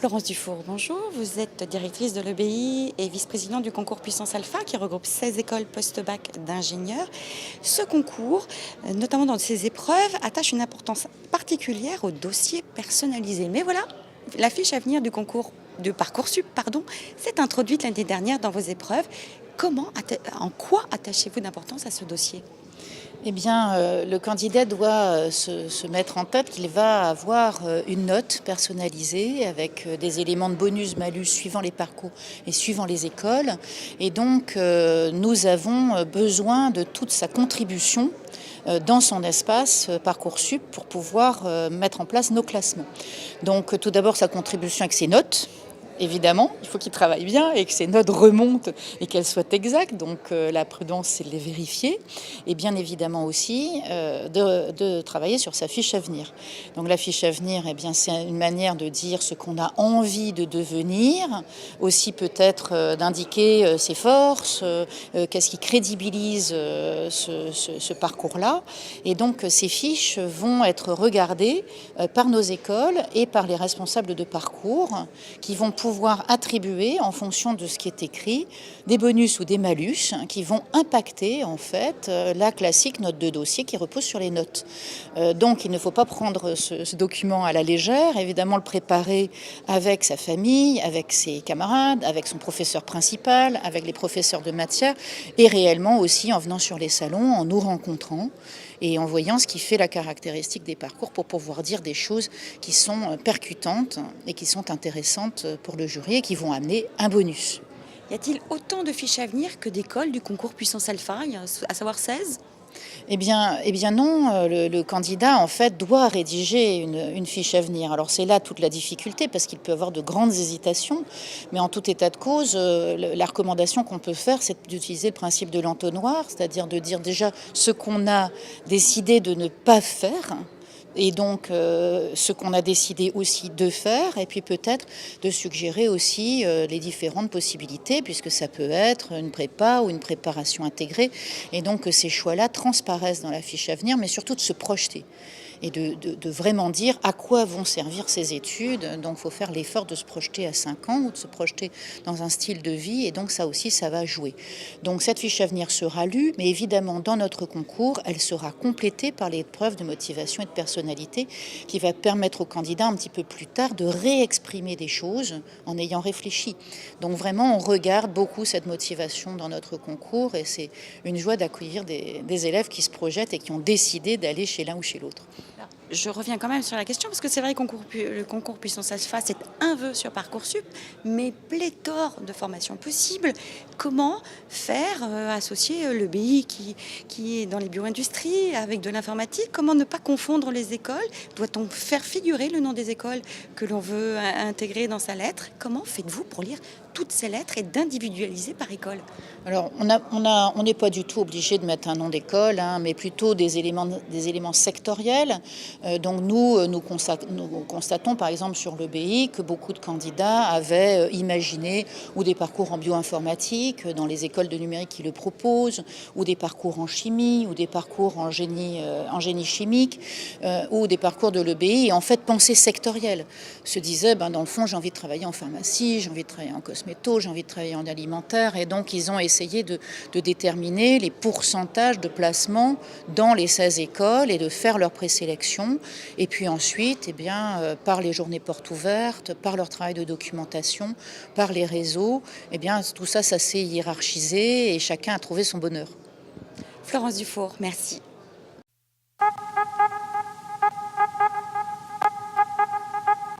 Florence Dufour, bonjour. Vous êtes directrice de l'EBI et vice-présidente du concours Puissance Alpha qui regroupe 16 écoles post-bac d'ingénieurs. Ce concours, notamment dans ses épreuves, attache une importance particulière au dossier personnalisé. Mais voilà, la fiche à venir du concours de Parcoursup, s'est introduite l'année dernière dans vos épreuves. En quoi attachez-vous d'importance à ce dossier ? Eh bien, le candidat doit se mettre en tête qu'il va avoir une note personnalisée avec des éléments de bonus, malus suivant les parcours et suivant les écoles. Et donc, nous avons besoin de toute sa contribution dans son espace Parcoursup pour pouvoir mettre en place nos classements. Donc, tout d'abord, sa contribution avec ses notes. Évidemment, il faut qu'il travaille bien et que ces notes remontent et qu'elles soient exactes. Donc la prudence, c'est de les vérifier. Et bien évidemment aussi de travailler sur sa fiche à venir. Donc la fiche à venir, eh bien, c'est une manière de dire ce qu'on a envie de devenir. Aussi peut-être d'indiquer ses forces, qu'est-ce qui crédibilise ce parcours-là. Et donc ces fiches vont être regardées par nos écoles et par les responsables de parcours qui vont pouvoir attribuer, en fonction de ce qui est écrit, des bonus ou des malus qui vont impacter en fait la classique note de dossier qui repose sur les notes. Donc il ne faut pas prendre ce document à la légère, évidemment le préparer avec sa famille, avec ses camarades, avec son professeur principal, avec les professeurs de matière et réellement aussi en venant sur les salons, en nous rencontrant et en voyant ce qui fait la caractéristique des parcours pour pouvoir dire des choses qui sont percutantes et qui sont intéressantes pour le jury et qui vont amener un bonus. Y a-t-il autant de fiches à venir que d'écoles du concours Puissance Alpha, à savoir 16 ? Eh bien non, le candidat en fait doit rédiger une fiche à venir. Alors c'est là toute la difficulté parce qu'il peut avoir de grandes hésitations, mais en tout état de cause, la recommandation qu'on peut faire, c'est d'utiliser le principe de l'entonnoir, c'est-à-dire de dire déjà ce qu'on a décidé de ne pas faire. Et donc, ce qu'on a décidé aussi de faire, et puis peut-être de suggérer aussi les différentes possibilités, puisque ça peut être une prépa ou une préparation intégrée. Et donc, que ces choix-là transparaissent dans la fiche à venir, mais surtout de se projeter et de vraiment dire à quoi vont servir ces études. Donc, il faut faire l'effort de se projeter à 5 ans ou de se projeter dans un style de vie. Et donc, ça aussi, ça va jouer. Donc, cette fiche à venir sera lue, mais évidemment, dans notre concours, elle sera complétée par l'épreuve de motivation et de personnalité qui va permettre au candidat un petit peu plus tard de réexprimer des choses en ayant réfléchi. Donc, vraiment, on regarde beaucoup cette motivation dans notre concours et c'est une joie d'accueillir des élèves qui se projettent et qui ont décidé d'aller chez l'un ou chez l'autre. Je reviens quand même sur la question, parce que c'est vrai que le concours Puissance Alpha, c'est un vœu sur Parcoursup, mais pléthore de formations possibles. Comment faire associer le BI qui est dans les bioindustries avec de l'informatique? Comment ne pas confondre les écoles? Doit-on faire figurer le nom des écoles que l'on veut intégrer dans sa lettre? Comment faites-vous pour lire toutes ces lettres et d'individualiser par école? Alors, on n'est pas du tout obligé de mettre un nom d'école, mais plutôt des éléments sectoriels. Donc nous constatons par exemple sur l'EBI que beaucoup de candidats avaient imaginé ou des parcours en bioinformatique dans les écoles de numérique qui le proposent, ou des parcours en chimie, ou des parcours en génie chimique, ou des parcours de l'EBI, et en fait pensée sectorielle. Se disaient, dans le fond, j'ai envie de travailler en pharmacie, j'ai envie de travailler en cosméto, j'ai envie de travailler en alimentaire, et donc ils ont essayé de déterminer les pourcentages de placement dans les 16 écoles et de faire leur présélection. Et puis ensuite, par les journées portes ouvertes, par leur travail de documentation, par les réseaux, tout ça, ça s'est hiérarchisé et chacun a trouvé son bonheur. Florence Dufour, merci.